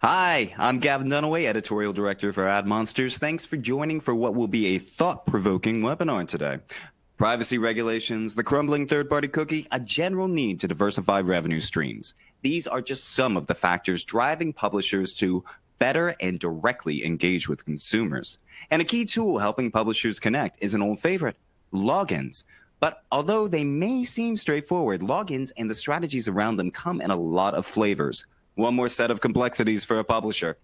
Hi, I'm Gavin Dunaway, Editorial Director for AdMonsters. Thanks for joining for what will be a thought-provoking webinar today. Privacy regulations, the crumbling third-party cookie, a general need to diversify revenue streams. These are just some of the factors driving publishers to better and directly engage with consumers. And a key tool helping publishers connect is an old favorite, logins. But although they may seem straightforward, logins and the strategies around them come in a lot of flavors. One more set of complexities for a publisher.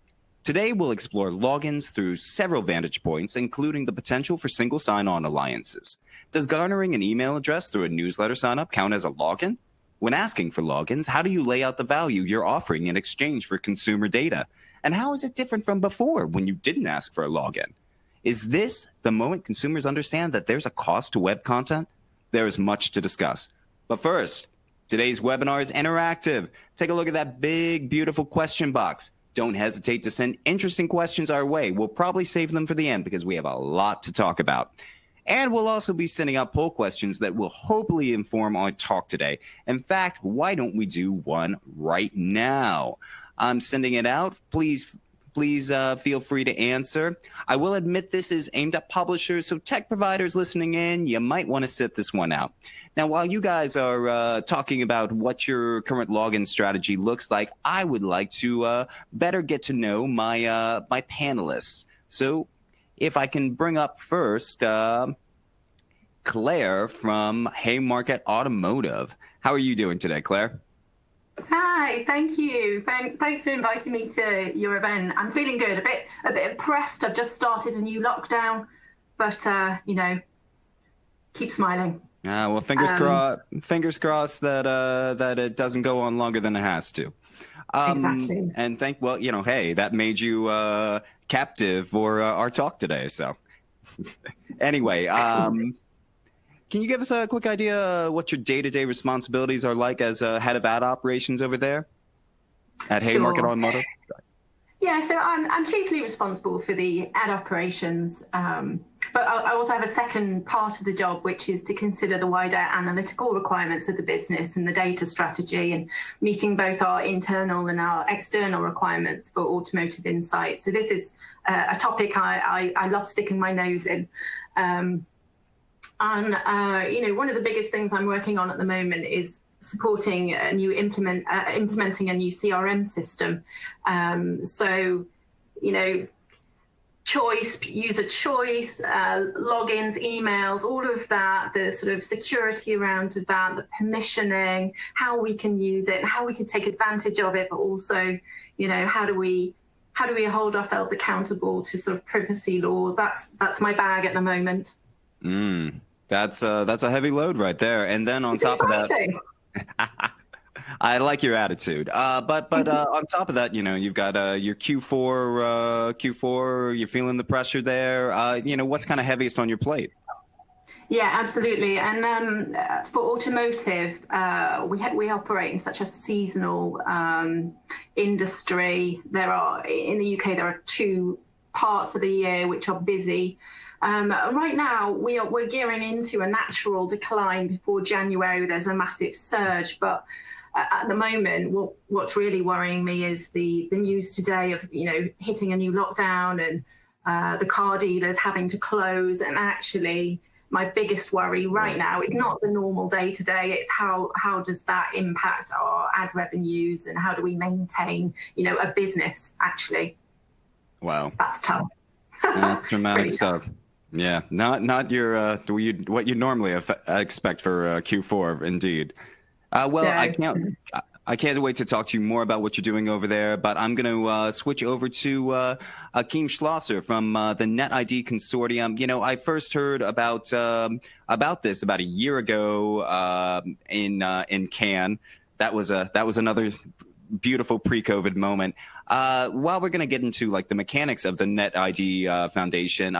Today, we'll explore logins through several vantage points, including the potential for single sign-on alliances. Does garnering an email address through a newsletter sign-up count as a login? When asking for logins, how do you lay out the value you're offering in exchange for consumer data? And how is it different from before when you didn't ask for a login? Is this the moment consumers understand that there's a cost to web content? There is much to discuss. But first, today's webinar is interactive. Take a look at that big, beautiful question box. Don't hesitate to send interesting questions our way. We'll probably save them for the end because we have a lot to talk about. And we'll also be sending out poll questions that will hopefully inform our talk today. In fact, why don't we do one right now? I'm sending it out. Please feel free to answer. I will admit this is aimed at publishers, so tech providers listening in, you might want to sit this one out. Now, while you guys are talking about what your current login strategy looks like, I would like to better get to know my my panelists. So if I can bring up first Claire from Haymarket Automotive. How are you doing today, Claire? Hi, thank you. Thanks for inviting me to your event. I'm feeling good, a bit oppressed. I've just started a new lockdown, but you know, keep smiling. Well, fingers crossed that that it doesn't go on longer than it has to. Exactly. And you know, hey, that made you captive for our talk today. So anyway, can you give us a quick idea what your day-to-day responsibilities are like as head of ad operations over there at Haymarket Automotive? Yeah, so I'm chiefly responsible for the ad operations, but I also have a second part of the job, which is to consider the wider analytical requirements of the business and the data strategy, and meeting both our internal and our external requirements for automotive insight. So this is a topic I love sticking my nose in. You know, one of the biggest things I'm working on at the moment is supporting a new implementing a new CRM system. So, you know, user choice, logins, emails, all of that, the sort of security around that, the permissioning, how we can use it, how we can take advantage of it, but also, you know, how do we hold ourselves accountable to sort of privacy law? That's my bag at the moment. That's a heavy load right there. And then on top of that, I like your attitude. But on top of that, you know, you've got your Q4. You're feeling the pressure there. You know, what's kind of heaviest on your plate? Yeah, absolutely. And for automotive, we operate in such a seasonal industry. In the UK, there are two parts of the year which are busy. Right now, we're gearing into a natural decline. Before January, there's a massive surge. But at the moment, what's really worrying me is the news today of, you know, hitting a new lockdown and the car dealers having to close. And actually, my biggest worry right now is not the normal day-to-day. It's how does that impact our ad revenues, and how do we maintain, you know, a business, actually. Wow. That's tough. That's dramatic stuff. Yeah, not your what you normally expect for Q4, indeed. Well, yeah. I can't wait to talk to you more about what you're doing over there. But I'm going to switch over to Achim Schlosser from the netid consortium. You know, I first heard about this about a year ago in Cannes. That was another beautiful pre-COVID moment. While we're going to get into like the mechanics of the netid Foundation,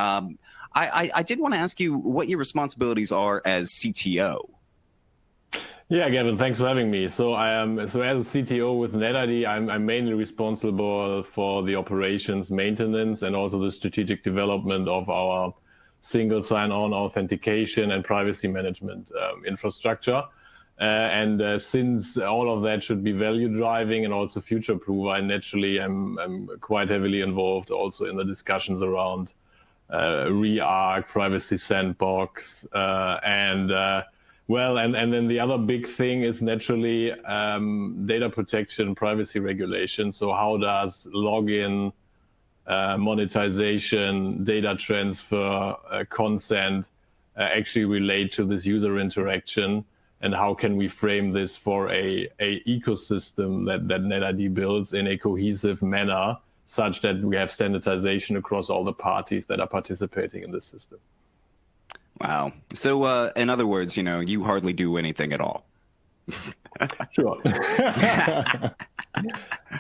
I did want to ask you what your responsibilities are as CTO. Yeah, Gavin, thanks for having me. So as a CTO with netid, I'm mainly responsible for the operations, maintenance, and also the strategic development of our single sign-on authentication and privacy management infrastructure. And since all of that should be value driving and also future proof, I naturally am quite heavily involved also in the discussions around re-arc, privacy sandbox, and then the other big thing is naturally data protection, privacy regulation. So how does login, monetization, data transfer, consent actually relate to this user interaction? And how can we frame this for a ecosystem that netid builds in a cohesive manner, such that we have standardization across all the parties that are participating in this system? Wow. So in other words, you hardly do anything at all. Sure.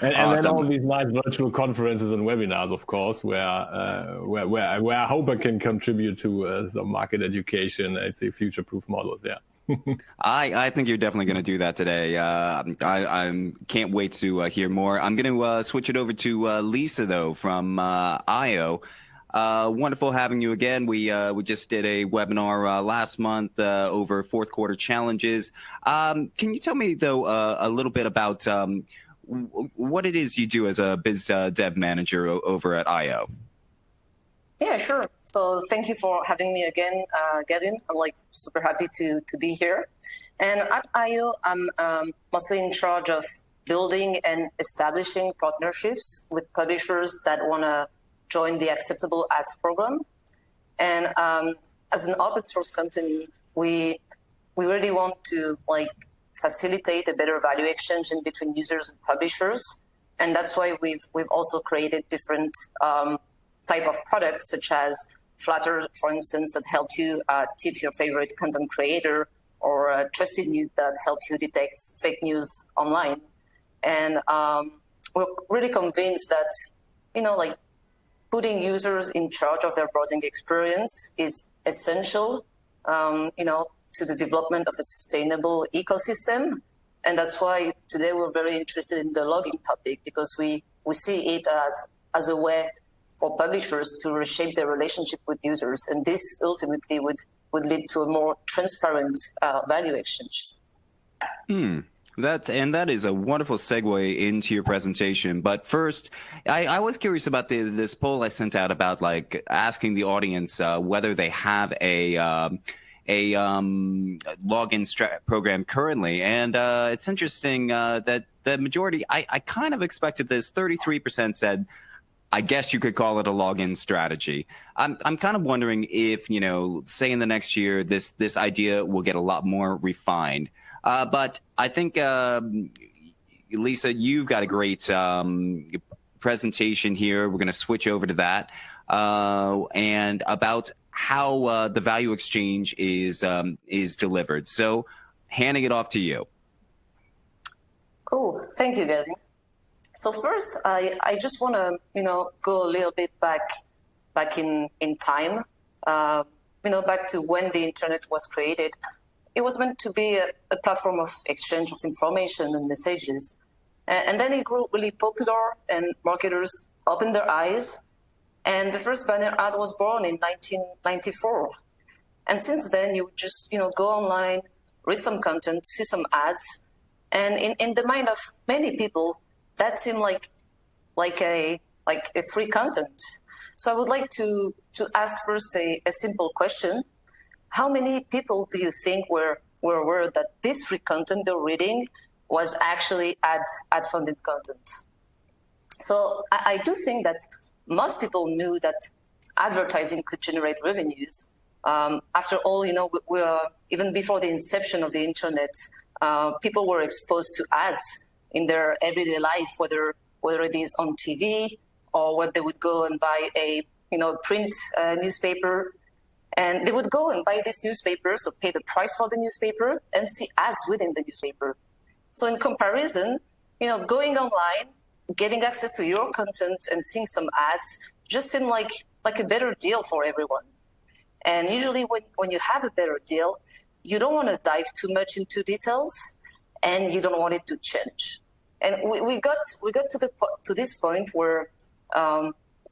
And Awesome. then all these nice virtual conferences and webinars, of course, where I hope I can contribute to some market education, I'd say future-proof models. Yeah. I think you're definitely going to do that today. I can't wait to hear more. I'm going to switch it over to Lisa, though, from eyeo. Wonderful having you again. We just did a webinar last month over fourth quarter challenges. Can you tell me, though, a little bit about what it is you do as a biz dev manager over at eyeo? Yeah, sure. So thank you for having me again, Gavin. I'm super happy to be here. And at eyeo, I'm mostly in charge of building and establishing partnerships with publishers that want to join the Acceptable Ads program. And as an open source company, we really want to facilitate a better value exchange in between users and publishers. And that's why we've also created different type of products, such as Flatter, for instance, that help you tip your favorite content creator, or Trusted News that helps you detect fake news online. And we're really convinced that, putting users in charge of their browsing experience is essential, to the development of a sustainable ecosystem. And that's why today we're very interested in the logging topic, because we see it as a way for publishers to reshape their relationship with users. And this ultimately would lead to a more transparent value exchange. That is a wonderful segue into your presentation. But first, I was curious about this poll I sent out about asking the audience whether they have a login program currently. And it's interesting that the majority, I kind of expected this. 33% said, I guess you could call it a login strategy. I'm kind of wondering if, say in the next year, this idea will get a lot more refined. But I think, Lisa, you've got a great presentation here. We're going to switch over to that and about how the value exchange is delivered. So handing it off to you. Cool. Thank you, Gavin. So first, I just want to, go a little bit back in time, back to when the internet was created. It was meant to be a platform of exchange of information and messages. And then it grew really popular and marketers opened their eyes. And the first banner ad was born in 1994. And since then, you just, go online, read some content, see some ads. And in the mind of many people, that seemed like a free content. So I would like to ask first a simple question. How many people do you think were aware that this free content they're reading was actually ad-funded content? So I do think that most people knew that advertising could generate revenues. After all, we are, even before the inception of the internet, people were exposed to ads in their everyday life, whether it is on TV or when they would go and buy a print newspaper. And they would go and buy this newspaper, so pay the price for the newspaper and see ads within the newspaper. So in comparison, going online, getting access to your content and seeing some ads just seemed like a better deal for everyone. And usually when you have a better deal, you don't want to dive too much into details and you don't want it to change. And we got to this point where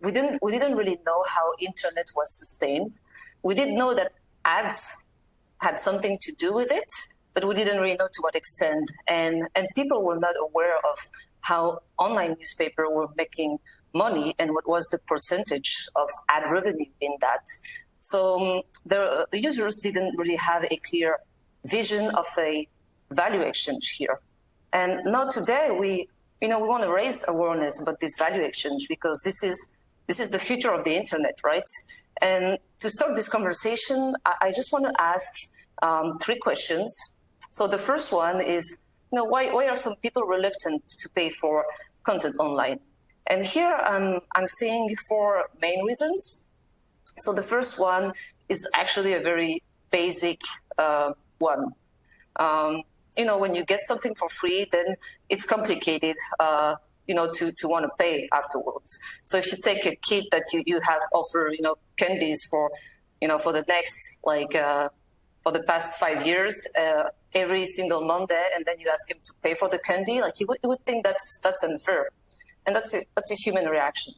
we didn't really know how internet was sustained. We didn't know that ads had something to do with it, but we didn't really know to what extent. And people were not aware of how online newspapers were making money and what was the percentage of ad revenue in that. So the users didn't really have a clear vision of a value exchange here. And now today we want to raise awareness about this value exchange, because this is the future of the internet, right? And to start this conversation, I just want to ask 3 questions. So the first one is, why are some people reluctant to pay for content online? And here I'm seeing 4 main reasons. So the first one is actually a very basic one. When you get something for free, then it's complicated, to want to pay afterwards. So if you take a kid that you have offer, candies for the next, for the past 5 years, every single Monday, and then you ask him to pay for the candy, he would think that's unfair. And that's a human reaction.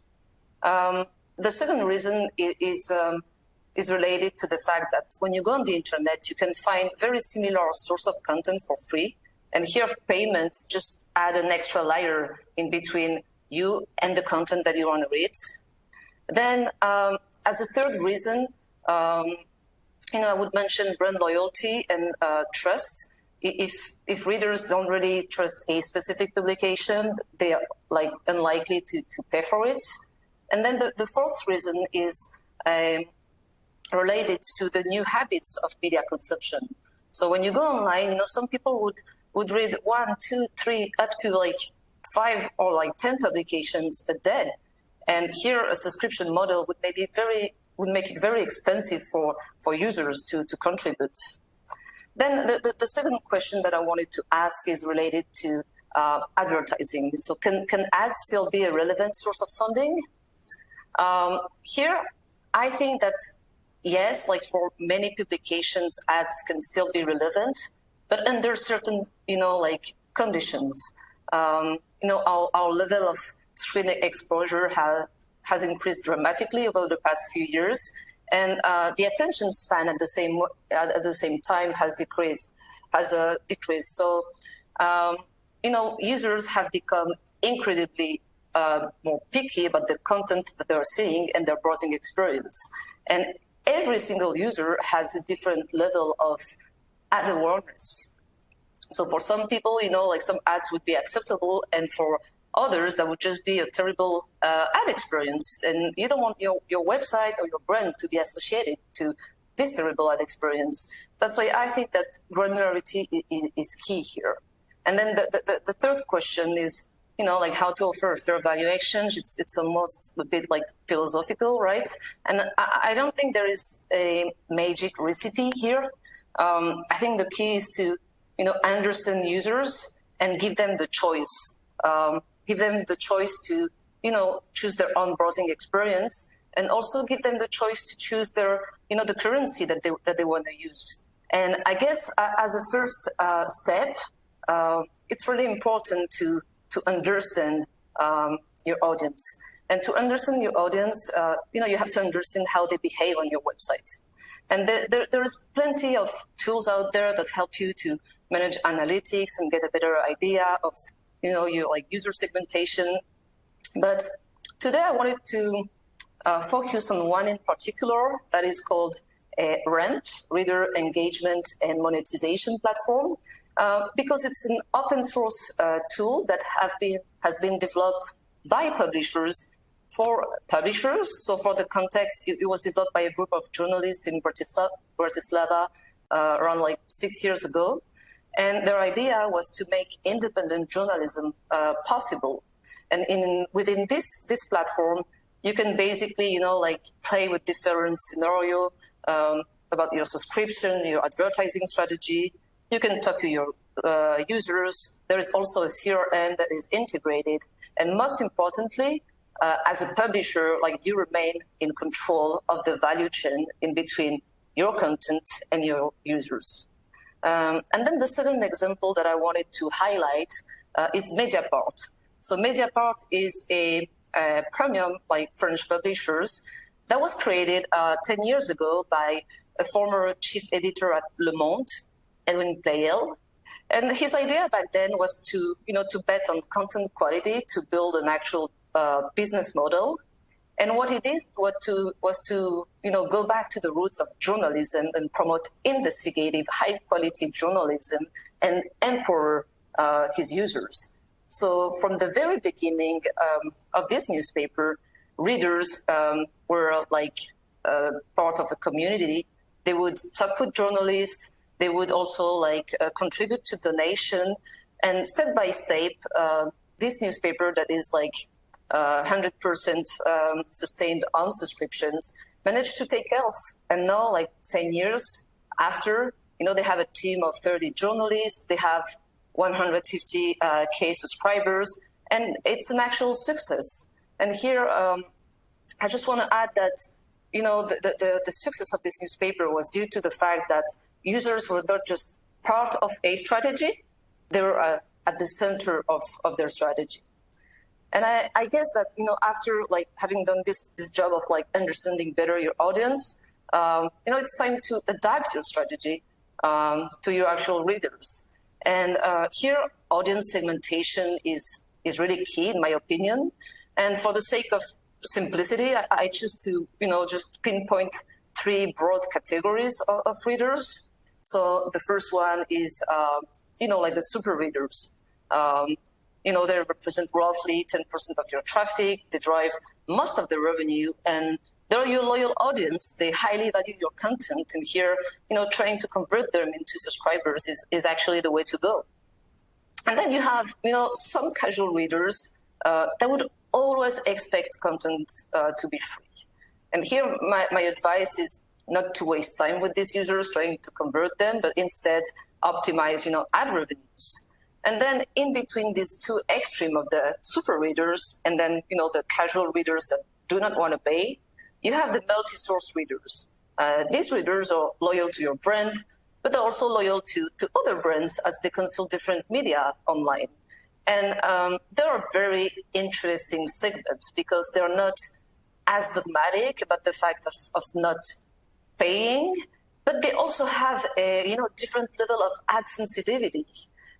The second reason is related to the fact that when you go on the internet, you can find very similar source of content for free. And here payment just add an extra layer in between you and the content that you want to read. Then as a third reason, I would mention brand loyalty and trust. If readers don't really trust a specific publication, they are unlikely to pay for it. And then the fourth reason is related to the new habits of media consumption. So when you go online, some people would read 1, 2, 3, up to 5 or 10 publications a day. And here a subscription model would make it very expensive for users to contribute. Then the second question that I wanted to ask is related to advertising. So can ads still be a relevant source of funding? Here, I think that yes, for many publications, ads can still be relevant, but under certain, conditions. Our level of screen exposure has increased dramatically over the past few years, and the attention span at the same time has decreased. So, users have become incredibly more picky about the content that they're seeing and their browsing experience. And every single user has a different level of ad awareness. So for some people, some ads would be acceptable, and for others, that would just be a terrible ad experience. And you don't want your website or your brand to be associated to this terrible ad experience. That's why I think that granularity is key here. And then the third question is, how to offer a fair value exchange. It's almost a bit philosophical, right? And I don't think there is a magic recipe here. I think the key is to, understand users and give them the choice. Give them the choice to, choose their own browsing experience, and also give them the choice to choose their, the currency that they want to use. And I guess as a first step, it's really important to understand your audience. And to understand your audience, you have to understand how they behave on your website. And there's plenty of tools out there that help you to manage analytics and get a better idea of, your user segmentation. But today I wanted to focus on one in particular that is called RAMP, Reader Engagement and Monetization Platform, because it's an open source tool that has been developed by publishers for publishers. So for the context, it was developed by a group of journalists in Bratislava around 6 years ago. And their idea was to make independent journalism possible. And within this platform, you can basically, play with different scenarios about your subscription, your advertising strategy. You can talk to your users. There is also a CRM that is integrated. And most importantly, as a publisher, you remain in control of the value chain in between your content and your users. And then the second example that I wanted to highlight is Mediapart. So Mediapart is a premium by French publishers that was created 10 years ago by a former chief editor at Le Monde. Edwin Playel. And his idea back then was to, to bet on content quality to build an actual business model. And what he did was to go back to the roots of journalism and promote investigative, high-quality journalism and empower his users. So from the very beginning of this newspaper, readers were like part of a community. They would talk with journalists. They would also contribute to donation. And step by step, this newspaper that is 100% sustained on subscriptions managed to take off. And now, 10 years after, they have a team of 30 journalists. They have 150K subscribers, and it's an actual success. And here, I just want to add that, the success of this newspaper was due to the fact that users were not just part of a strategy, they were at the center of their strategy. And I guess that, after having done this job of understanding better your audience, it's time to adapt your strategy to your actual readers. And here, audience segmentation is really key, in my opinion. And for the sake of simplicity, I choose to, just pinpoint 3 broad categories of readers. So the first one is, the super readers. They represent roughly 10% of your traffic. They drive most of the revenue, and they're your loyal audience. They highly value your content, and here, trying to convert them into subscribers is actually the way to go. And then you have, some casual readers that would always expect content to be free. And here, my advice is not to waste time with these users trying to convert them, but instead optimize, ad revenues. And then in between these 2 extremes of the super readers and then, the casual readers that do not want to pay, you have the multi-source readers. These readers are loyal to your brand, but they're also loyal to other brands as they consume different media online. And they're a very interesting segment because they're not as dogmatic about the fact of not paying, but they also have a different level of ad sensitivity.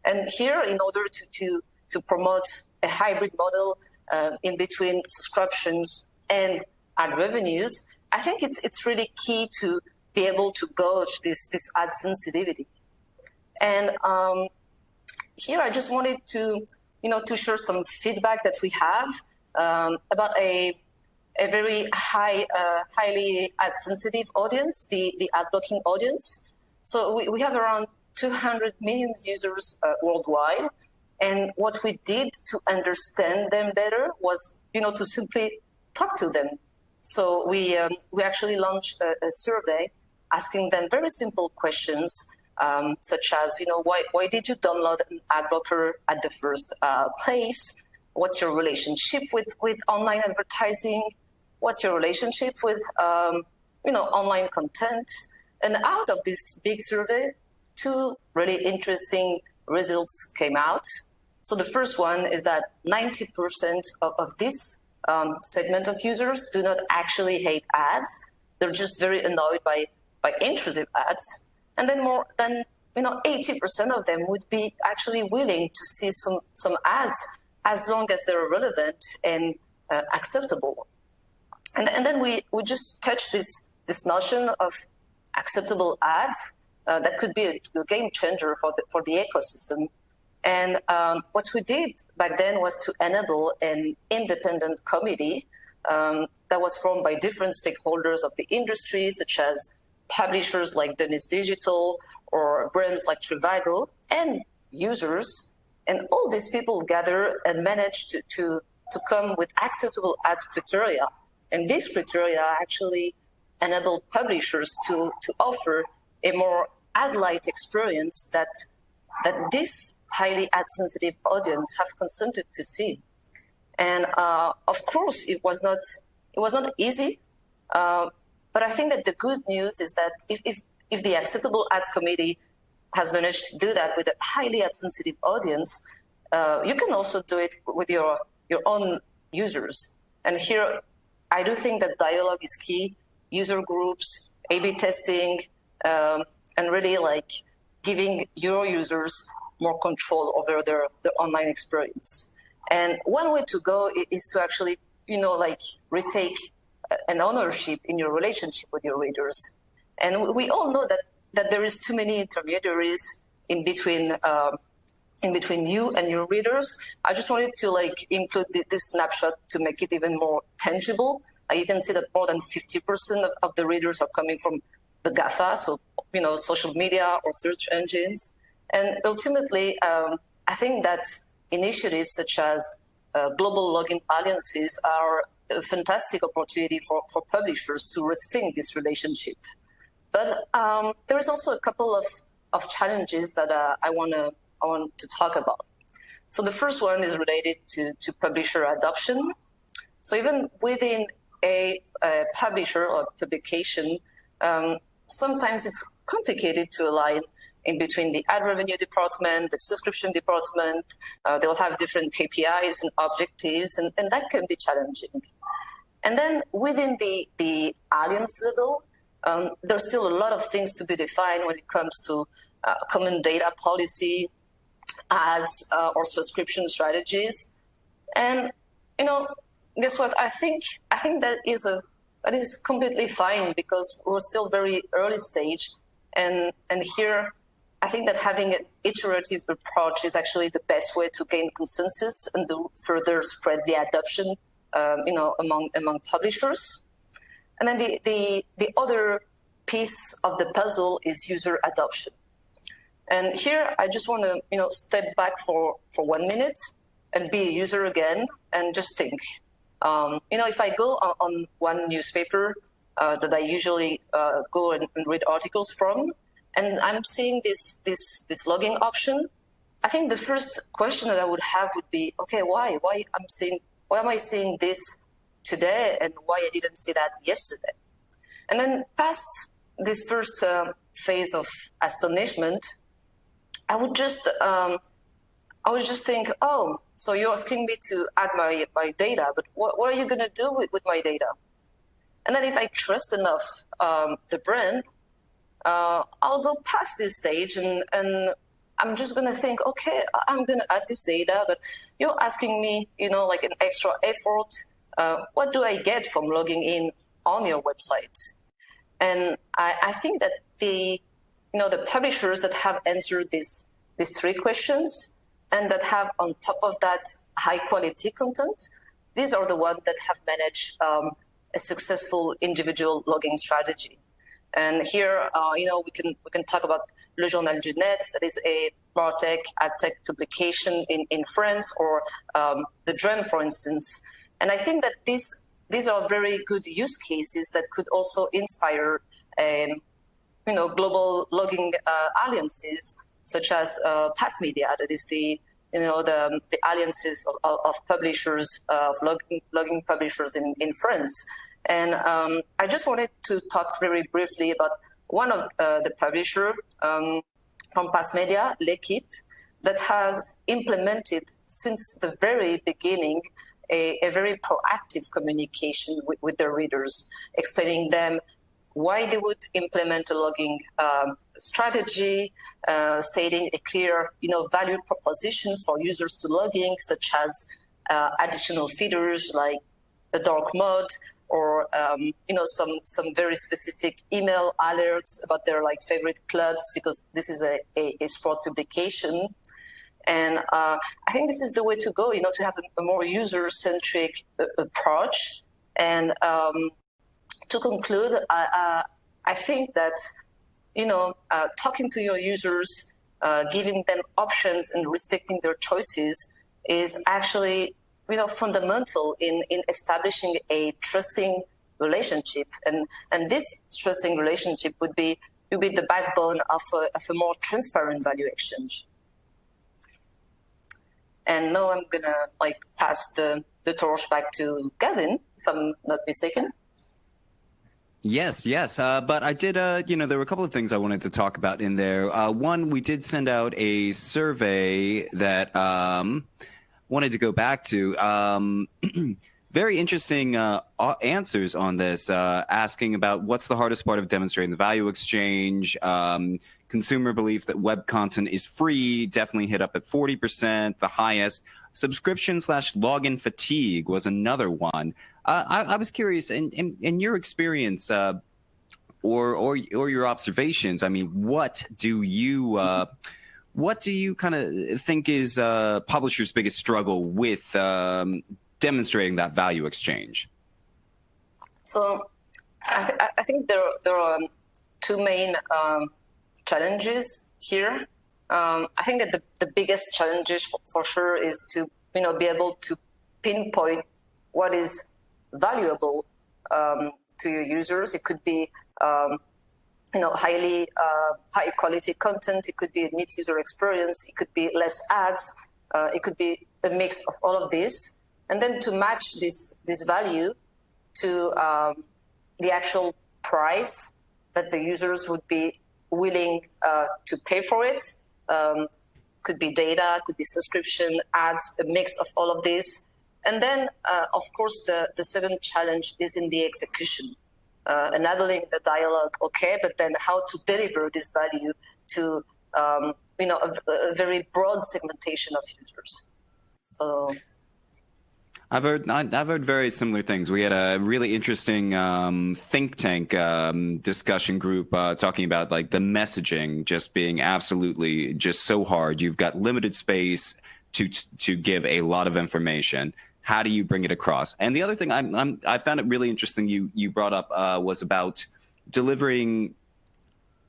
And here, in order to promote a hybrid model in between subscriptions and ad revenues, I think it's really key to be able to gauge this ad sensitivity. And here, I just wanted to share some feedback that we have about a very highly ad sensitive audience, the ad blocking audience. So we have around 200 million users worldwide. And what we did to understand them better was, to simply talk to them. So we actually launched a survey asking them very simple questions, such as, why did you download an ad blocker at the first place? What's your relationship with online advertising? What's your relationship with, online content? And out of this big survey, 2 really interesting results came out. So the first one is that 90% of this segment of users do not actually hate ads. They're just very annoyed by intrusive ads. And then more than 80% of them would be actually willing to see some ads as long as they're relevant and acceptable. And then we just touch this notion of acceptable ads. That could be a game changer for the ecosystem. And what we did back then was to enable an independent committee that was formed by different stakeholders of the industry, such as publishers like Dennis Digital or brands like Trivago and users. And all these people gather and manage to come with acceptable ads criteria. And these criteria actually enable publishers to offer a more ad-light experience that this highly ad-sensitive audience have consented to see. And of course, it was not easy. But I think that the good news is that if the Acceptable Ads Committee has managed to do that with a highly ad-sensitive audience, you can also do it with your own users. And here, I do think that dialogue is key. User groups, A/B testing, and really giving your users more control over their online experience. And one way to go is to actually, retake an ownership in your relationship with your readers. And we all know that there is too many intermediaries in between you and your readers. I just wanted to include this snapshot to make it even more tangible. You can see that more than 50% of the readers are coming from the GAFA, so social media or search engines. And ultimately, I think that initiatives such as global login alliances are a fantastic opportunity for publishers to rethink this relationship. But there is also a couple of challenges that I want to talk about. So the first one is related to publisher adoption. So even within a publisher or publication, sometimes it's complicated to align in between the ad revenue department, the subscription department. They'll have different KPIs and objectives, and that can be challenging. And then within the alliance level, there's still a lot of things to be defined when it comes to common data policy, ads, or subscription strategies. And guess what? I think that is completely fine, because we're still very early stage, and here I think that having an iterative approach is actually the best way to gain consensus and to further spread the adoption, among publishers. And then the other piece of the puzzle is user adoption. And here I just want to step back for 1 minute and be a user again and just think. If I go on one newspaper that I usually go and read articles from, and I'm seeing this logging option, I think the first question that I would have would be, okay, why am I seeing this today, and why I didn't see that yesterday? And then past this first phase of astonishment, I would just think, oh, so you're asking me to add my data, but what are you going to do with my data? And then if I trust enough the brand, I'll go past this stage and I'm just going to think, okay, I'm going to add this data, but you're asking me, an extra effort. What do I get from logging in on your website? And I think that the publishers that have answered these three questions and that have on top of that high quality content, these are the ones that have managed a successful individual logging strategy. And here, we can talk about Le Journal du Net, that is a Martech, AdTech publication in France, or the Drum, for instance. And I think that these are very good use cases that could also inspire, global logging alliances, such as Pass Media, that is the alliances of publishers, of logging publishers in France. And I just wanted to talk very briefly about one of the publishers from Pass Media, L'Equipe, that has implemented since the very beginning a very proactive communication with their readers, explaining them why they would implement a logging strategy, stating a clear value proposition for users to logging, such as additional features like a dark mode, or some very specific email alerts about their favorite clubs, because this is a sport publication. And I think this is the way to go, to have a more user-centric approach. And to conclude, I think that talking to your users, giving them options and respecting their choices is actually fundamental in establishing a trusting relationship, and this trusting relationship would be the backbone of a more transparent value exchange. And now I'm gonna pass the torch back to Gavin, if I'm not mistaken. Yes. But I did, there were a couple of things I wanted to talk about in there. One, we did send out a survey that wanted to go back to. Very interesting answers on this, asking about what's the hardest part of demonstrating the value exchange. Consumer belief that web content is free definitely hit up at 40%, the highest. Subscription/login fatigue was another one. I was curious, in your experience or your observations, I mean, what do you kind of think is publishers' biggest struggle with demonstrating that value exchange? So I think there are two main challenges here. I think that the biggest challenges for sure is to be able to pinpoint what is valuable to your users. It could be high quality content. It could be a neat user experience. It could be less ads. It could be a mix of all of this. And then to match this value to the actual price that the users would be willing to pay for it. Could be data, could be subscription, ads, a mix of all of this. And then, of course, the second challenge is in the execution, enabling the dialogue, okay, but then how to deliver this value to a very broad segmentation of users. So I've heard very similar things. We had a really interesting think tank discussion group talking about like the messaging just being absolutely just so hard. You've got limited space to give a lot of information. How do you bring it across? And the other thing I found it really interesting you brought up was about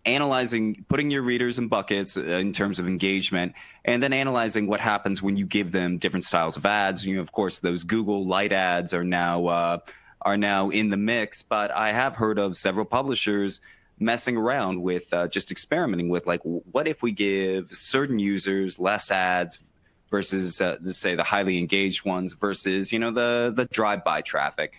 analyzing, putting your readers in buckets in terms of engagement, and then analyzing what happens when you give them different styles of ads. Of course, those Google light ads are now in the mix, but I have heard of several publishers messing around with just experimenting with like, what if we give certain users less ads versus say the highly engaged ones versus the drive-by traffic.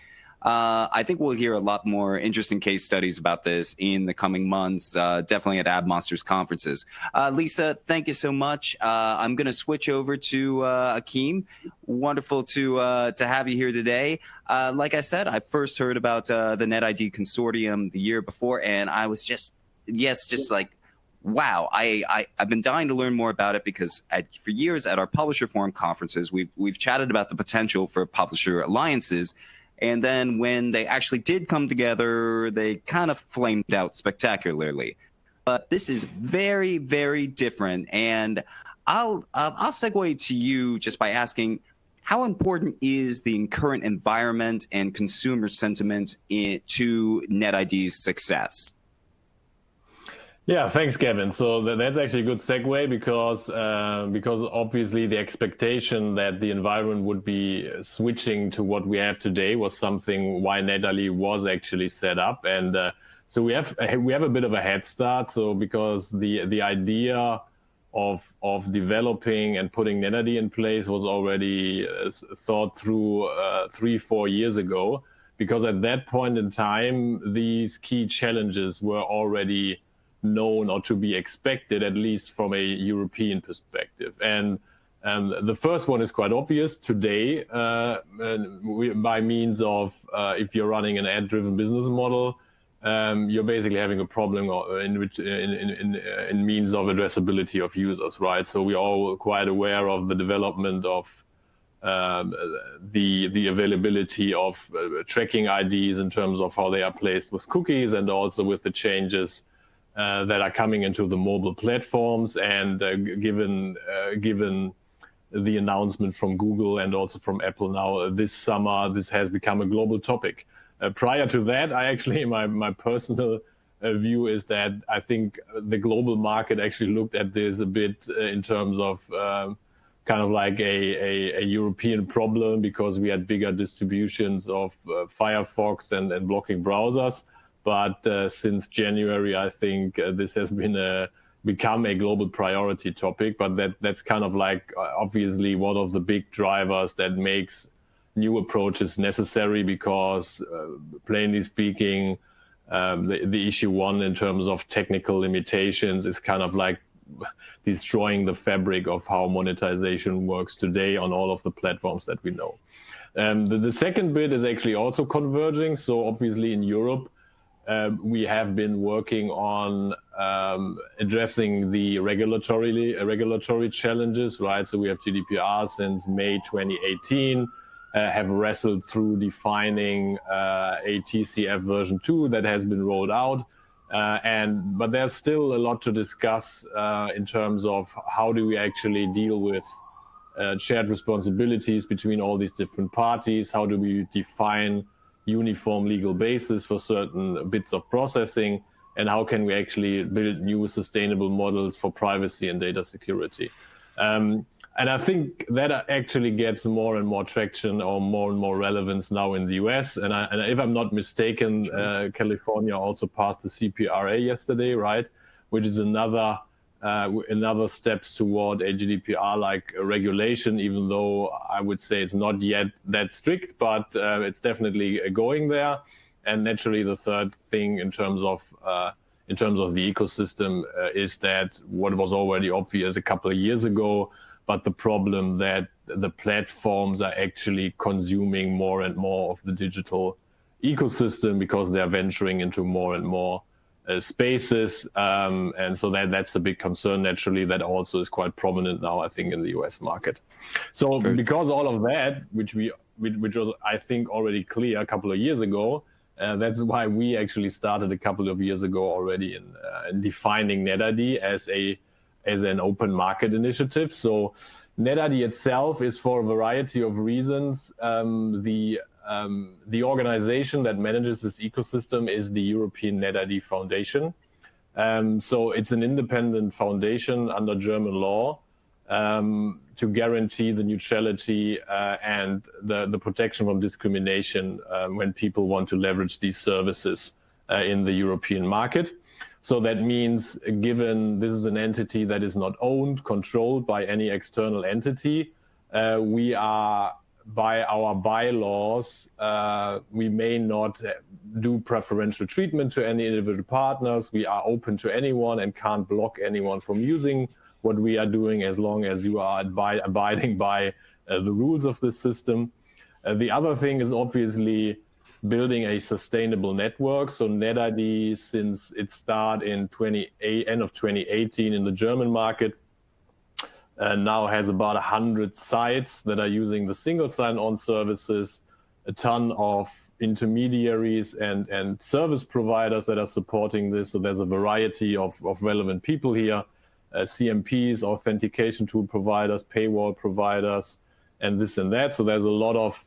I think we'll hear a lot more interesting case studies about this in the coming months, definitely at AdMonsters conferences. Lisa, thank you so much. I'm going to switch over to Achim. Wonderful to have you here today. Like I said, I first heard about the netid consortium the year before, and I was just like, wow, I've been dying to learn more about it because for years at our Publisher Forum conferences, we've chatted about the potential for publisher alliances. And then when they actually did come together, they kind of flamed out spectacularly. But this is very, very different. And I'll segue to you just by asking, how important is the current environment and consumer sentiment to netid's success? Yeah, thanks, Kevin. So that's actually a good segue because obviously the expectation that the environment would be switching to what we have today was something why netid was actually set up, and so we have a bit of a head start. So because the idea of developing and putting netid in place was already thought through 3-4 years ago, because at that point in time these key challenges were already known or to be expected, at least from a European perspective. And the first one is quite obvious today, by means of if you're running an ad-driven business model, you're basically having a problem in means of addressability of users, right? So we're all quite aware of the development of the availability of tracking IDs in terms of how they are placed with cookies, and also with the changes that are coming into the mobile platforms. And given the announcement from Google and also from Apple now this summer, this has become a global topic. Prior to that, my personal view is that I think the global market actually looked at this a bit in terms of kind of like a European problem, because we had bigger distributions of Firefox and blocking browsers. But since January, I think this has become a global priority topic. But that's kind of like obviously one of the big drivers that makes new approaches necessary, because plainly speaking, the issue one in terms of technical limitations is kind of like destroying the fabric of how monetization works today on all of the platforms that we know. The second bit is actually also converging. So obviously in Europe, we have been working on addressing the regulatory challenges, right? So we have GDPR since May 2018, have wrestled through defining a TCF version 2 that has been rolled out. But there's still a lot to discuss in terms of how do we actually deal with shared responsibilities between all these different parties? How do we define uniform legal basis for certain bits of processing? And how can we actually build new sustainable models for privacy and data security? And I think that actually gets more and more traction or more and more relevance now in the US. And if I'm not mistaken, California also passed the CPRA yesterday, right? Which is another steps toward a GDPR-like regulation, even though I would say it's not yet that strict, but it's definitely going there. And naturally, the third thing in terms of the ecosystem is that what was already obvious a couple of years ago, but the problem that the platforms are actually consuming more and more of the digital ecosystem because they're venturing into more and more spaces. And so that's a big concern, naturally, that also is quite prominent now, I think, in the US market. So because all of that, which was, I think, already clear a couple of years ago, that's why we actually started a couple of years ago already in defining netid as an open market initiative. So netid itself is, for a variety of reasons, the organization that manages this ecosystem is the European netid Foundation. So it's an independent foundation under German law to guarantee the neutrality and the protection from discrimination when people want to leverage these services in the European market. So that means, given this is an entity that is not owned, controlled by any external entity, we are, by our bylaws, we may not do preferential treatment to any individual partners. We are open to anyone and can't block anyone from using what we are doing as long as you are abiding by the rules of the system. The other thing is obviously building a sustainable network. So netid, since its start in end of 2018 in the German market, now has about 100 sites that are using the single sign-on services, a ton of intermediaries and service providers that are supporting this. So there's a variety of relevant people here, CMPs, authentication tool providers, paywall providers, and this and that. So there's a lot of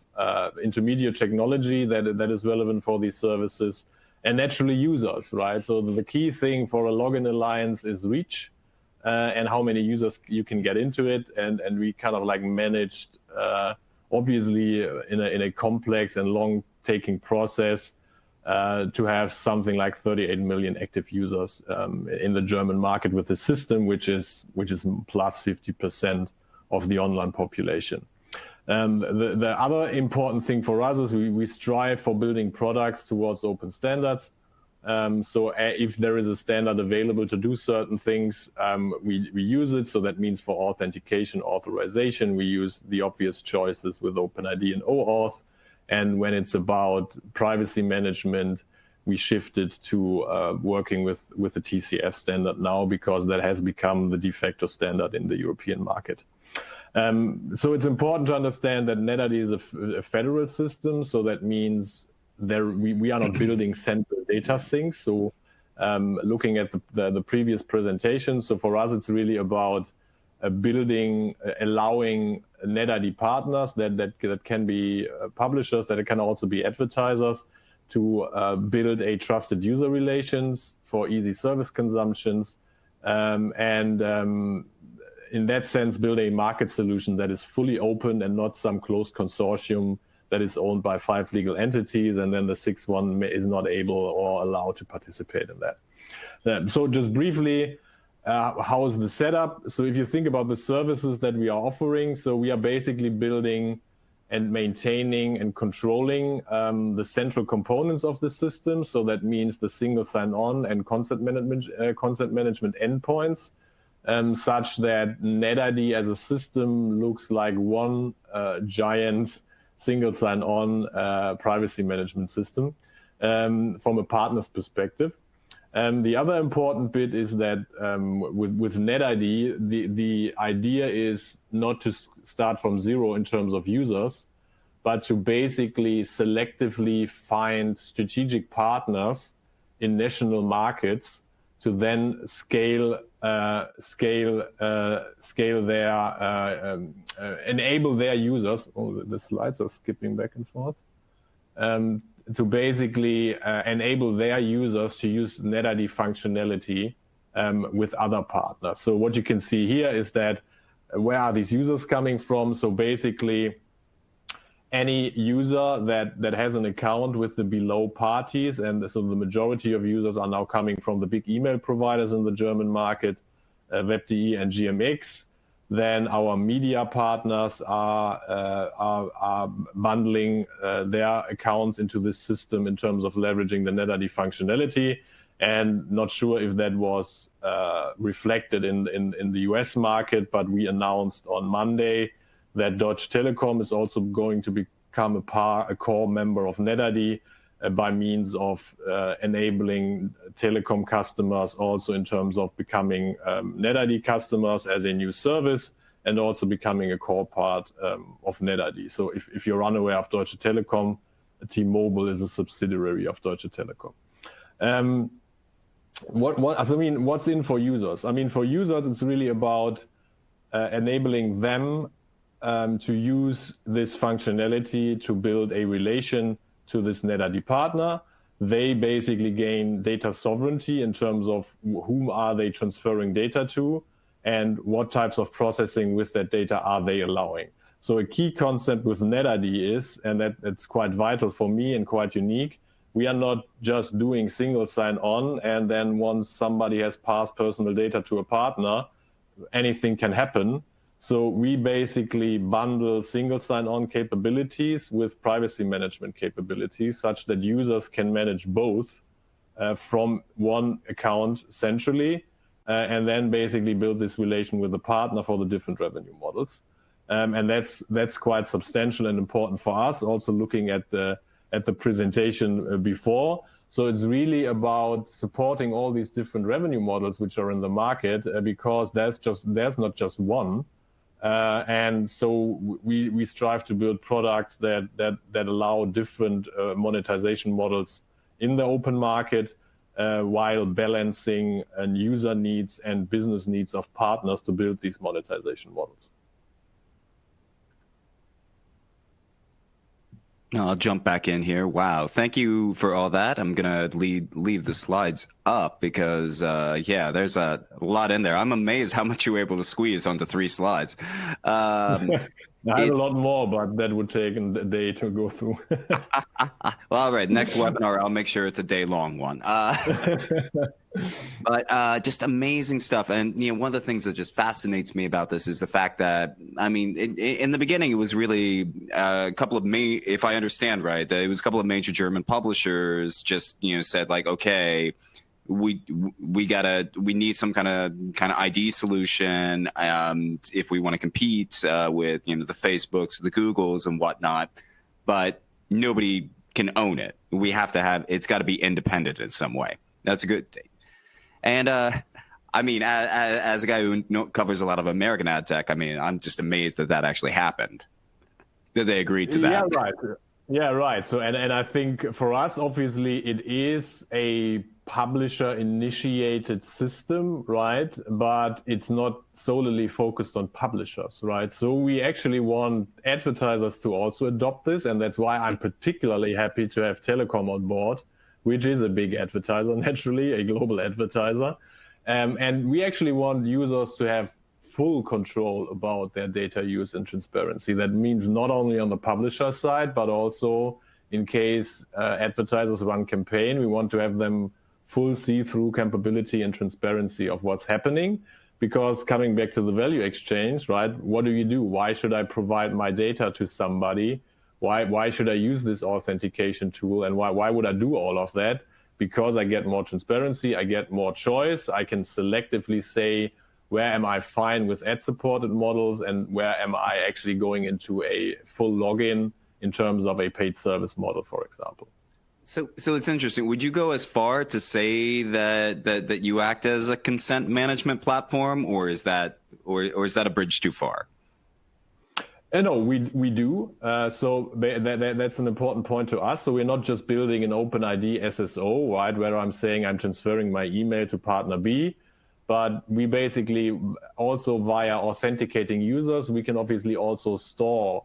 intermediate technology that is relevant for these services, and naturally users, right? So the key thing for a login alliance is reach and how many users you can get into it. And we kind of like managed, obviously in a complex and long taking process, to have something like 38 million active users in the German market with the system, which is plus 50% of the online population. The other important thing for us is we strive for building products towards open standards. So if there is a standard available to do certain things, we use it. So that means for authentication, authorization, we use the obvious choices with OpenID and OAuth. And when it's about privacy management, we shifted to working with the TCF standard now, because that has become the de facto standard in the European market. So it's important to understand that netid is a federal system. So that means we are not building central data sinks. So looking at the previous presentation, so for us, it's really about allowing netid partners that can be publishers, that can also be advertisers, to build a trusted user relations for easy service consumptions, and in that sense, build a market solution that is fully open and not some closed consortium that is owned by 5 legal entities, and then the 6th one is not able or allowed to participate in that. So just briefly, how is the setup? So if you think about the services that we are offering, so we are basically building and maintaining and controlling the central components of the system. So that means the single sign-on and consent management endpoints, such that netid as a system looks like one giant single sign-on privacy management system from a partner's perspective. The other important bit is that with netid, the idea is not to start from zero in terms of users, but to basically selectively find strategic partners in national markets to then scale their enable their users. Oh, the slides are skipping back and forth. To basically enable their users to use netid functionality with other partners. So what you can see here is that where are these users coming from? So basically, any user that has an account with the below parties, and so the majority of users are now coming from the big email providers in the German market, Web.de and GMX. Then our media partners are bundling their accounts into this system in terms of leveraging the netid functionality. And not sure if that was reflected in the US market, but we announced on Monday that Deutsche Telekom is also going to become a core member of netid by means of enabling telecom customers also in terms of becoming netid customers as a new service, and also becoming a core part of netid. So if you're unaware of Deutsche Telekom, T-Mobile is a subsidiary of Deutsche Telekom. What's in for users? I mean, for users, it's really about enabling them to use this functionality to build a relation to this netid partner. They basically gain data sovereignty in terms of whom are they transferring data to and what types of processing with that data are they allowing. So a key concept with netid is, and that's quite vital for me and quite unique, we are not just doing single sign-on and then once somebody has passed personal data to a partner, anything can happen. So we basically bundle single sign-on capabilities with privacy management capabilities such that users can manage both from one account centrally and then basically build this relation with the partner for the different revenue models. And that's quite substantial and important for us, also looking at the presentation before. So it's really about supporting all these different revenue models which are in the market because there's not just one. And so we strive to build products that allow different monetization models in the open market while balancing user needs and business needs of partners to build these monetization models. I'll jump back in here. Wow. Thank you for all that. I'm going to leave the slides up because, yeah, there's a lot in there. I'm amazed how much you were able to squeeze onto 3 slides. I have a lot more, but that would take a day to go through. Well, all right. Next webinar, I'll make sure it's a day-long one. But just amazing stuff. And, you know, one of the things that just fascinates me about this is the fact that, I mean, in the beginning, it was really a couple of if I understand right, that it was a couple of major German publishers just, you know, said like, okay, we need some kind of ID solution if we want to compete with, you know, the Facebooks, the Googles and whatnot, but nobody can own it. We have to it's got to be independent in some way. That's a good thing. And I mean, as a guy who covers a lot of American ad tech, I mean, I'm just amazed that actually happened. That they agreed to that. Yeah, right. Yeah, right. So, and I think for us, obviously, it is a publisher-initiated system, right? But it's not solely focused on publishers, right? So we actually want advertisers to also adopt this, and that's why I'm particularly happy to have Telecom on board, which is a big advertiser, naturally, a global advertiser. And we actually want users to have full control about their data use and transparency. That means not only on the publisher side, but also in case advertisers run campaign, we want to have them full see-through capability and transparency of what's happening. Because coming back to the value exchange, right? What do you do? Why should I provide my data to somebody? Why should I use this authentication tool? And why would I do all of that? Because I get more transparency, I get more choice. I can selectively say, where am I fine with ad-supported models and where am I actually going into a full login in terms of a paid service model, for example. So it's interesting. Would you go as far to say that you act as a consent management platform, or is that a bridge too far? No, we do. So that's an important point to us. So we're not just building an OpenID SSO, right, where I'm saying I'm transferring my email to partner B, but we basically also, via authenticating users, we can obviously also store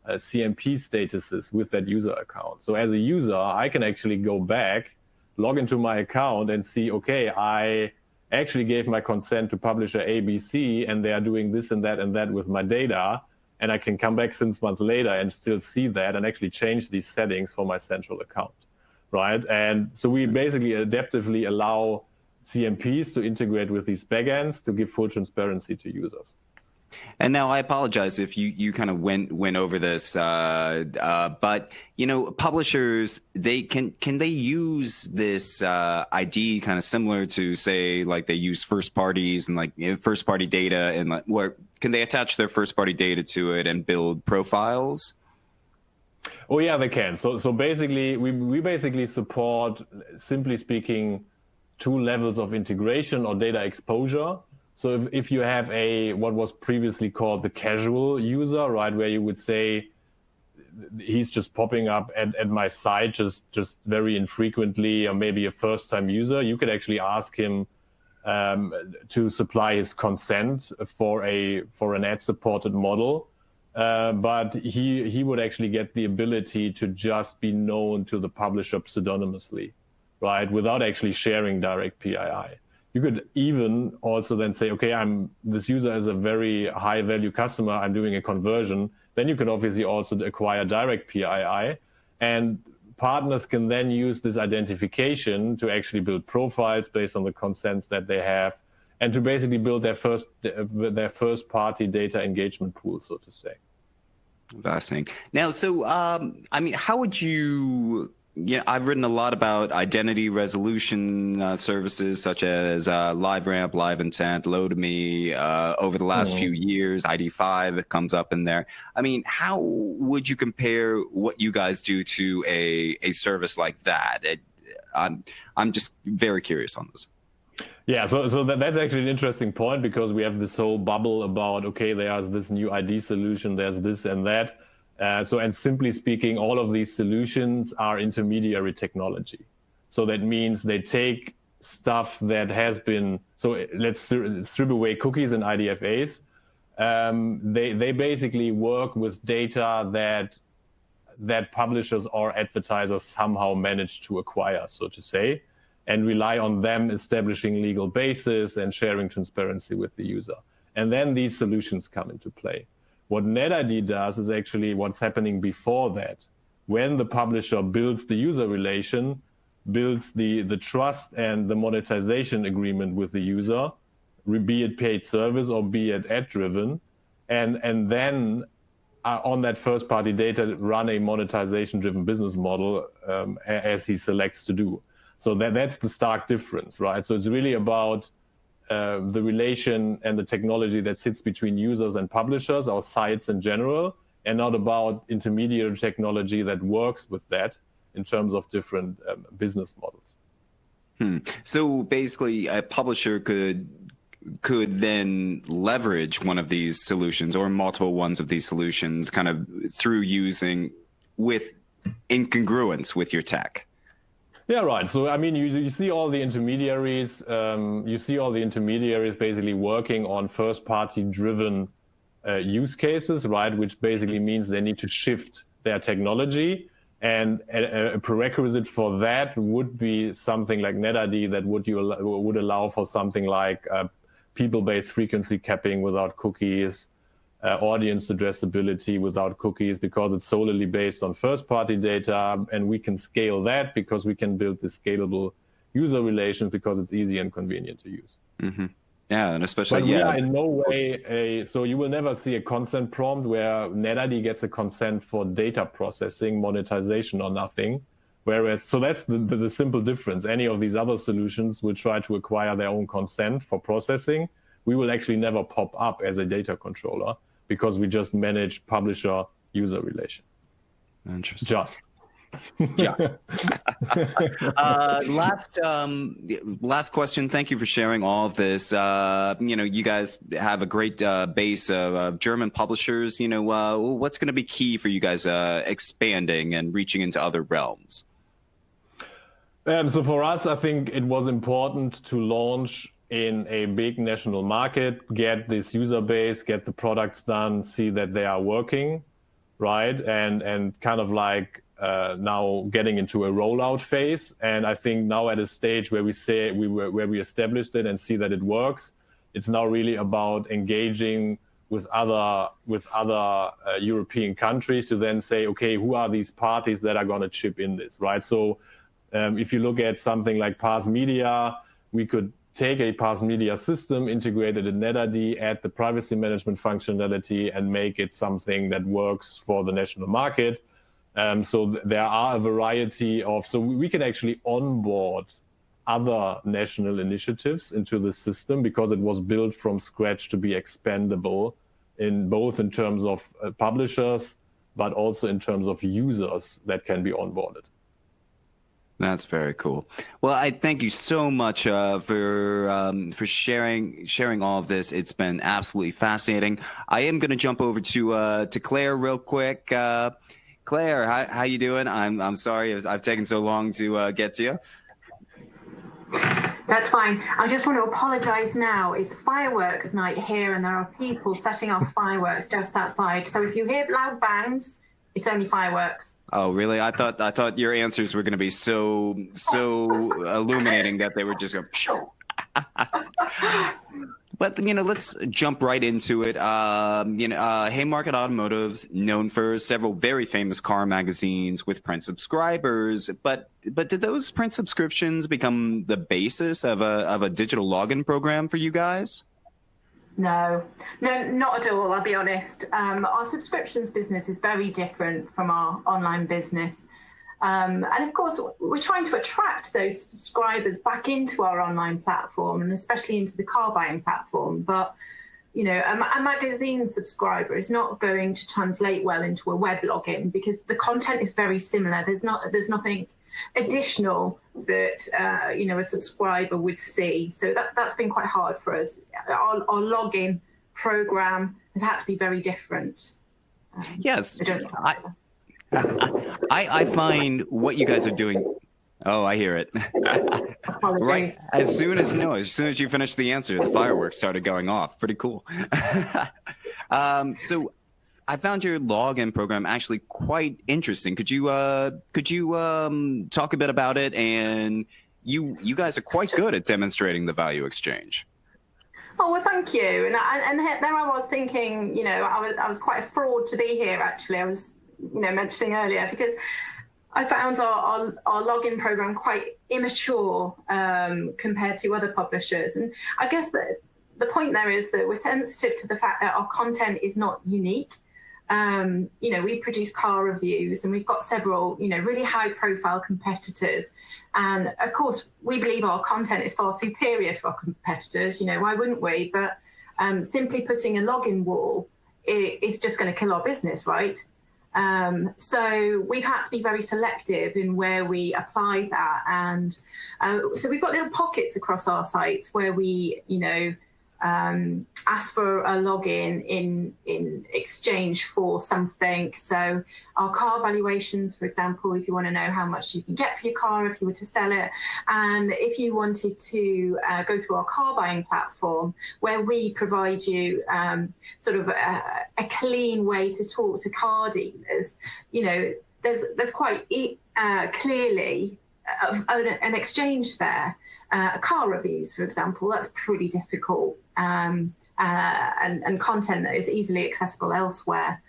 CMP statuses with that user account. So as a user, I can actually go back, log into my account and see, okay, I actually gave my consent to publisher ABC, and they are doing this and that with my data. And I can come back 6 months later and still see that and actually change these settings for my central account, right? And so we basically adaptively allow CMPs to integrate with these backends to give full transparency to users. And now I apologize if you kind of went over this, but publishers, can they use this ID kind of similar to, say, like they use first parties and like first party data, and like, where can they attach their first party data to it and build profiles? Oh yeah, they can. So basically, we basically support, simply speaking, 2 levels of integration or data exposure. So if you have what was previously called the casual user, right, where you would say he's just popping up at my site just very infrequently, or maybe a first-time user, you could actually ask him to supply his consent for an ad-supported model, but he would actually get the ability to just be known to the publisher pseudonymously, right, without actually sharing direct PII. You could even also then say, okay, this user is a very high value customer, I'm doing a conversion. Then you can obviously also acquire direct PII, and partners can then use this identification to actually build profiles based on the consents that they have, and to basically build their first party data engagement pool, so to say. Fascinating. Now, so, how would you... I've written a lot about identity resolution services such as LiveRamp, LiveIntent, Load.me over the last few years. ID5 comes up in there. I mean, how would you compare what you guys do to a service like that? I'm just very curious on this. Yeah, so that's actually an interesting point, because we have this whole bubble about, okay, there's this new ID solution, there's this and that. And simply speaking, all of these solutions are intermediary technology. So that means they take stuff that has been, so let's strip away cookies and IDFAs. They basically work with data that publishers or advertisers somehow manage to acquire, so to say, and rely on them establishing legal basis and sharing transparency with the user. And then these solutions come into play. What netid does is actually what's happening before that. When the publisher builds the user relation, builds the trust and the monetization agreement with the user, be it paid service or be it ad-driven, and then on that first-party data run a monetization-driven business model as he selects to do. So that's the stark difference, right? So it's really about the relation and the technology that sits between users and publishers, or sites in general, and not about intermediary technology that works with that in terms of different business models. So basically, a publisher could then leverage one of these solutions or multiple ones of these solutions kind of through using with incongruence with your tech. Yeah, right. So, I mean, you see all the intermediaries, basically working on first-party driven use cases, right? Which basically means they need to shift their technology. And a prerequisite for that would be something like netid that would allow for something like people-based frequency capping without cookies, audience addressability without cookies, because it's solely based on first-party data, and we can scale that because we can build this scalable user relations because it's easy and convenient to use. Mm-hmm. Yeah, and especially, but we are in no way so you will never see a consent prompt where netid gets a consent for data processing, monetization, or nothing. Whereas, so that's the simple difference. Any of these other solutions will try to acquire their own consent for processing. We will actually never pop up as a data controller, because we just manage publisher-user relation. Interesting. Just. Last question. Thank you for sharing all of this. You guys have a great base of German publishers. What's going to be key for you guys expanding and reaching into other realms? So for us, I think it was important to launch in a big national market, get this user base, get the products done, see that they are working, right? And kind of like now getting into a rollout phase. And I think now at a stage where we say where we established it and see that it works, it's now really about engaging with other European countries to then say, okay, who are these parties that are going to chip in this, right? So if you look at something like Pass Media, we could take a Pass Media system, integrate it in netid, add the privacy management functionality, and make it something that works for the national market. So there are a variety so we can actually onboard other national initiatives into the system because it was built from scratch to be expandable in terms of publishers, but also in terms of users that can be onboarded. That's very cool. Well, I thank you so much for sharing all of this. It's been absolutely fascinating. I am going to jump over to Claire real quick. Claire, how you doing? I'm sorry I've taken so long to get to you. That's fine. I just want to apologize now. It's fireworks night here, and there are people setting off fireworks just outside. So if you hear loud bangs, it's only fireworks. Oh, really? I thought your answers were going to be so illuminating that they were just going. But let's jump right into it. Haymarket Automotive's known for several very famous car magazines with print subscribers. But did those print subscriptions become the basis of a digital login program for you guys? No, not at all. I'll be honest. Our subscriptions business is very different from our online business. And of course, we're trying to attract those subscribers back into our online platform, and especially into the car buying platform. But, a magazine subscriber is not going to translate well into a web login because the content is very similar. There's nothing additional that, a subscriber would see. So that's been quite hard for us. Our login program has had to be very different. Yes. I find what you guys are doing. Oh, I hear it. Right. As soon as you finished the answer, the fireworks started going off. Pretty cool. So I found your login program actually quite interesting. Could you talk a bit about it? And you guys are quite good at demonstrating the value exchange. Oh, well, thank you. And there I was thinking, I was quite a fraud to be here, actually. I was mentioning earlier, because I found our login program quite immature compared to other publishers. And I guess that the point there is that we're sensitive to the fact that our content is not unique. We produce car reviews, and we've got several, really high profile competitors. And of course, we believe our content is far superior to our competitors. Why wouldn't we? But simply putting a login wall is just going to kill our business, right? So we've had to be very selective in where we apply that. And so we've got little pockets across our sites where we, ask for a login in exchange for something. So our car valuations, for example, if you want to know how much you can get for your car if you were to sell it. And if you wanted to go through our car buying platform, where we provide you sort of a clean way to talk to car dealers, there's quite clearly an exchange there. Car reviews, for example, that's pretty difficult, and content that is easily accessible elsewhere.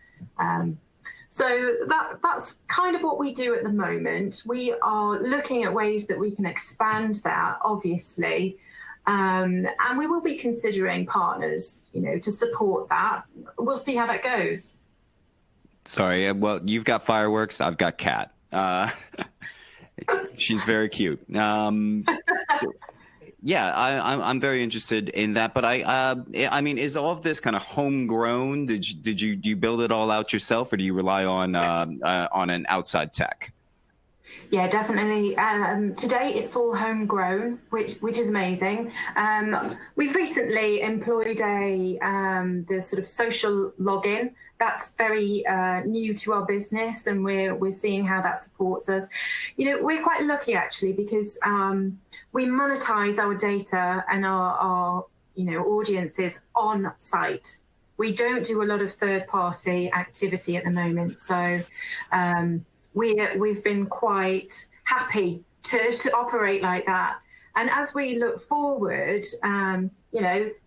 So that's kind of what we do at the moment. We are looking at ways that we can expand that, obviously, and we will be considering partners, to support that. We'll see how that goes. Sorry, well, you've got fireworks, I've got Kat. She's very cute. So Yeah, I'm very interested in that, but I mean, is all of this kind of homegrown? Do you build it all out yourself, or do you rely on an outside tech? Yeah, definitely. Today it's all homegrown, which is amazing. We've recently employed the sort of social login. That's very new to our business, and we're seeing how that supports us. You know, we're quite lucky actually because we monetize our data and our audiences on site. We don't do a lot of third-party activity at the moment, so we've been quite happy to operate like that. And as we look forward,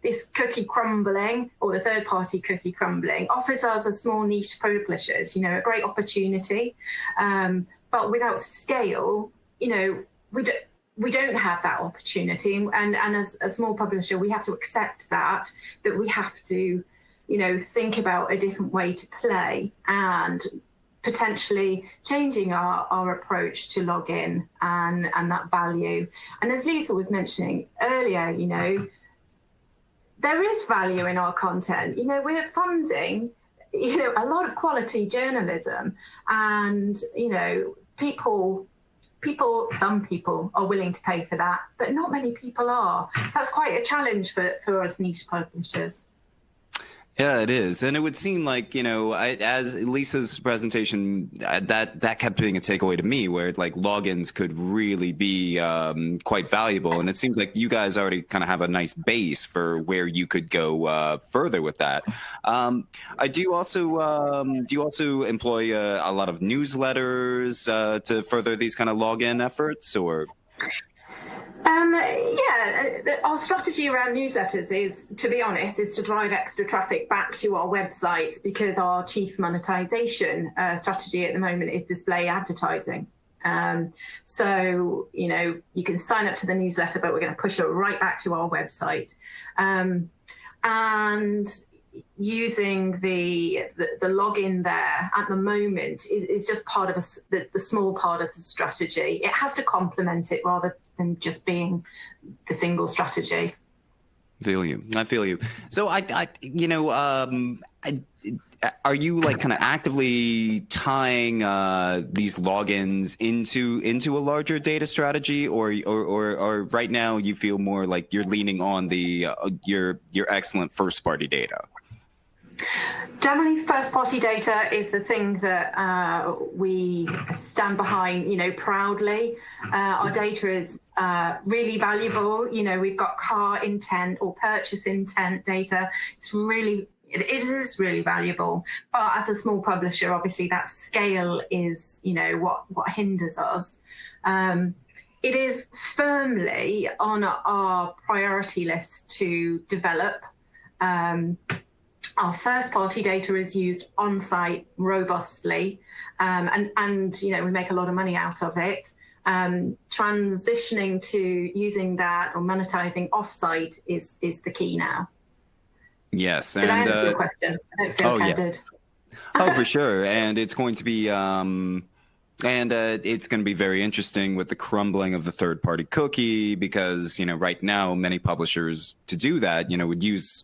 this cookie crumbling, or the third-party cookie crumbling, offers us as small niche publishers, a great opportunity. But without scale, we don't have that opportunity. And as a small publisher, we have to accept that we have to, think about a different way to play and potentially changing our approach to login and that value. And as Lisa was mentioning earlier, there is value in our content. We're funding, a lot of quality journalism, and, some people are willing to pay for that, but not many people are. So that's quite a challenge for us niche publishers. Yeah, it is. And it would seem like, as Lisa's presentation, that kept being a takeaway to me, where like logins could really be quite valuable. And it seems like you guys already kind of have a nice base for where you could go further with that. Do you also employ a lot of newsletters to further these kind of login efforts, or? Our strategy around newsletters is, to be honest, is to drive extra traffic back to our websites, because our chief monetization strategy at the moment is display advertising. So, you can sign up to the newsletter, but we're going to push it right back to our website. And using the login there at the moment is just part of the small part of the strategy. It has to complement it rather than just being the single strategy. I feel you. So are you like kind of actively tying these logins into a larger data strategy, or right now you feel more like you're leaning on your excellent first party data? Generally, first-party data is the thing that we stand behind, proudly. Our data is really valuable. We've got car intent or purchase intent data. It is really valuable. But as a small publisher, obviously, that scale is, what hinders us. It is firmly on our priority list to develop. Our first-party data is used on-site robustly, and we make a lot of money out of it. Transitioning to using that or monetizing off-site is the key now. Yes. Did I answer your question? I don't feel I did. Oh, for sure. And it's going to be it's going to be very interesting with the crumbling of the third-party cookie, because right now many publishers, to do that, would use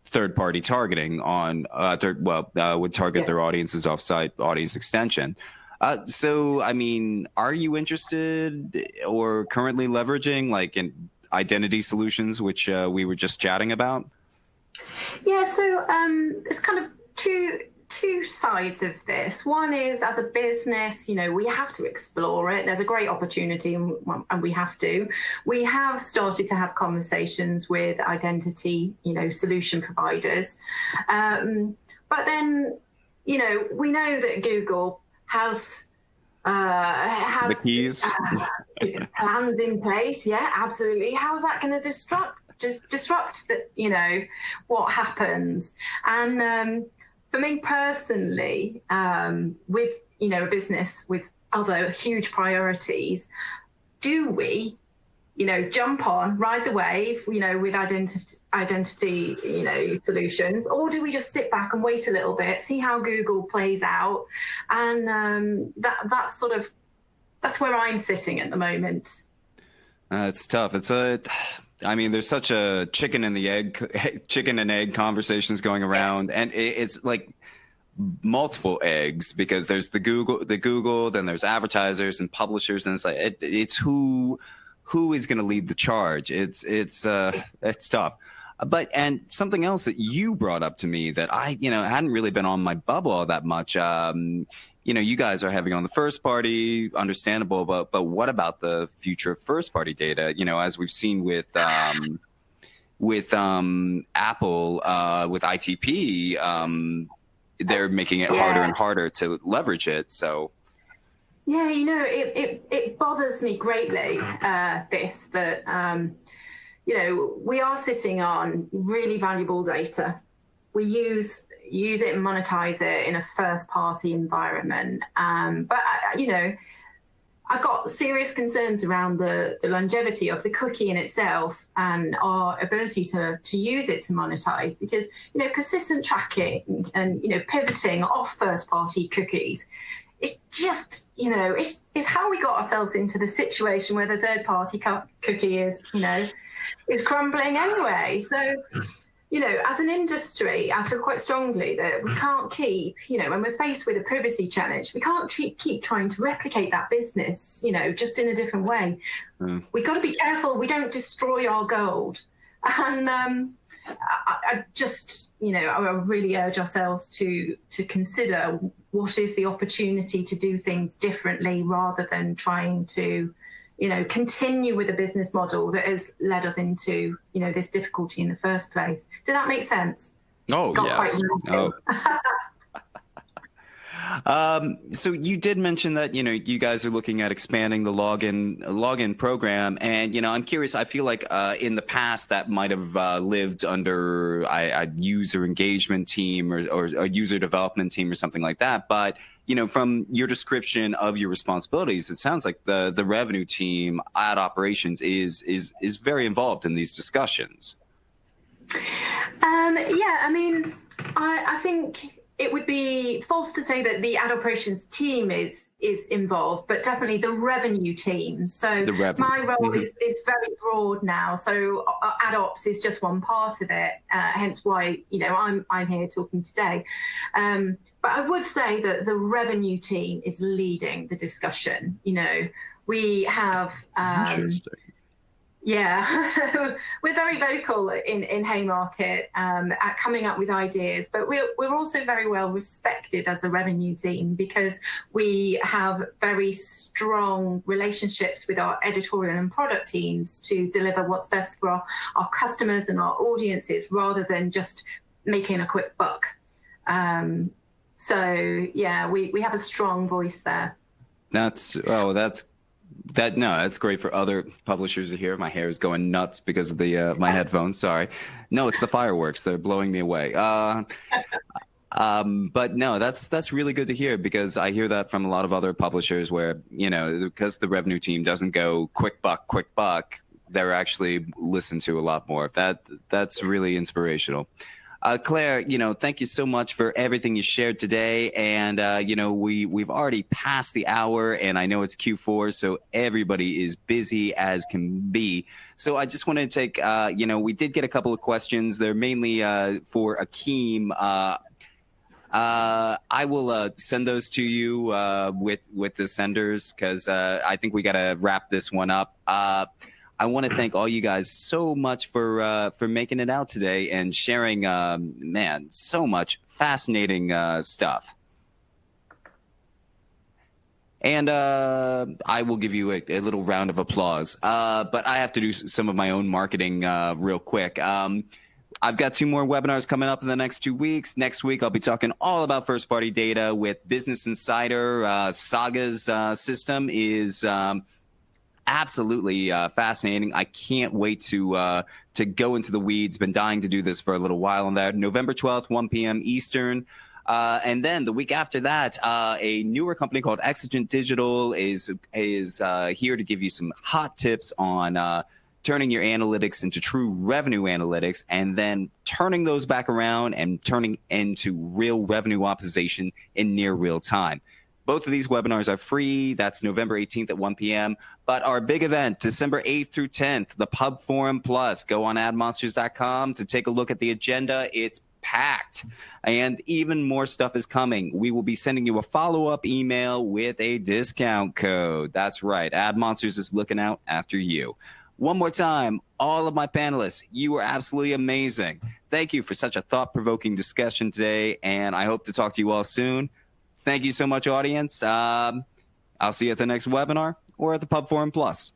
third-party targeting on would target their audiences off-site audience extension. So, I mean, are you interested or currently leveraging like in identity solutions, which we were just chatting about? Yeah, so there's kind of two sides of this. One is, as a business, we have to explore it. There's a great opportunity, and we have to. We have started to have conversations with identity, solution providers. But then, we know that Google has the keys, plans in place. Yeah, absolutely. How is that going to disrupt that? What happens? And for me personally, with a business with other huge priorities, do we, jump on, ride the wave, with identity, solutions, or do we just sit back and wait a little bit, see how Google plays out? And that's where I'm sitting at the moment. It's tough. I mean, there's such a chicken and egg conversations going around, and it's like multiple eggs, because there's the Google, then there's advertisers and publishers, and it's like it's who is going to lead the charge. It's tough. But and something else that you brought up to me that I hadn't really been on my bubble all that much. You guys are having on the first party, understandable, but what about the future of first party data? As we've seen with Apple, with ITP, they're making it harder and harder to leverage it. So. Yeah, it bothers me greatly, that we are sitting on really valuable data. We use it and monetize it in a first-party environment. But I've got serious concerns around the longevity of the cookie in itself and our ability to use it to monetize, because persistent tracking and pivoting off first-party cookies. It's just, it's how we got ourselves into the situation where the third-party cookie is crumbling anyway. So, as an industry, I feel quite strongly that we can't keep, when we're faced with a privacy challenge, we can't keep trying to replicate that business, just in a different way. We've got to be careful we don't destroy our gold. And I just, I really urge ourselves to consider what is the opportunity to do things differently, rather than trying to, continue with a business model that has led us into, this difficulty in the first place. Did that make sense? Oh, yes. So you did mention that, you guys are looking at expanding the login program. And, I'm curious, I feel like in the past that might have lived under a user engagement team or a user development team or something like that. But, from your description of your responsibilities, it sounds like the revenue team at operations is very involved in these discussions. Yeah, I mean, I think it would be false to say that the ad operations team is involved, but definitely the revenue team. So my role is very broad now. So ad ops is just one part of it, hence why I'm here talking today. But I would say that the revenue team is leading the discussion. We have interesting. Yeah, we're very vocal in Haymarket at coming up with ideas, but we're also very well respected as a revenue team, because we have very strong relationships with our editorial and product teams to deliver what's best for our customers and our audiences, rather than just making a quick buck. So yeah, we have a strong voice there. That's great for other publishers to hear. My hair is going nuts because of the my headphones. Sorry. No, it's the fireworks. They're blowing me away. But no, that's really good to hear, because I hear that from a lot of other publishers where, because the revenue team doesn't go quick buck, they're actually listened to a lot more. That's really inspirational. Claire, thank you so much for everything you shared today. And, we've already passed the hour, and I know it's Q4, so everybody is busy as can be. So I just want to take, we did get a couple of questions. They're mainly for Achim. I will send those to you with the senders, because I think we got to wrap this one up. I want to thank all you guys so much for making it out today and sharing, so much fascinating stuff. And I will give you a little round of applause. But I have to do some of my own marketing real quick. I've got 2 more webinars coming up in the next 2 weeks. Next week, I'll be talking all about first-party data with Business Insider. Saga's system is absolutely fascinating. I can't wait to go into the weeds. Been dying to do this for a little while on that. November 12th, 1 p.m. Eastern. And then the week after that, a newer company called Exigent Digital is here to give you some hot tips on turning your analytics into true revenue analytics, and then turning those back around and turning into real revenue optimization in near real time. Both of these webinars are free. That's November 18th at 1 p.m. But our big event, December 8th through 10th, the Pub Forum Plus. Go on AdMonsters.com to take a look at the agenda. It's packed, and even more stuff is coming. We will be sending you a follow-up email with a discount code. That's right. AdMonsters is looking out after you. One more time, all of my panelists, you were absolutely amazing. Thank you for such a thought-provoking discussion today, and I hope to talk to you all soon. Thank you so much, audience. I'll see you at the next webinar or at the Pub Forum Plus.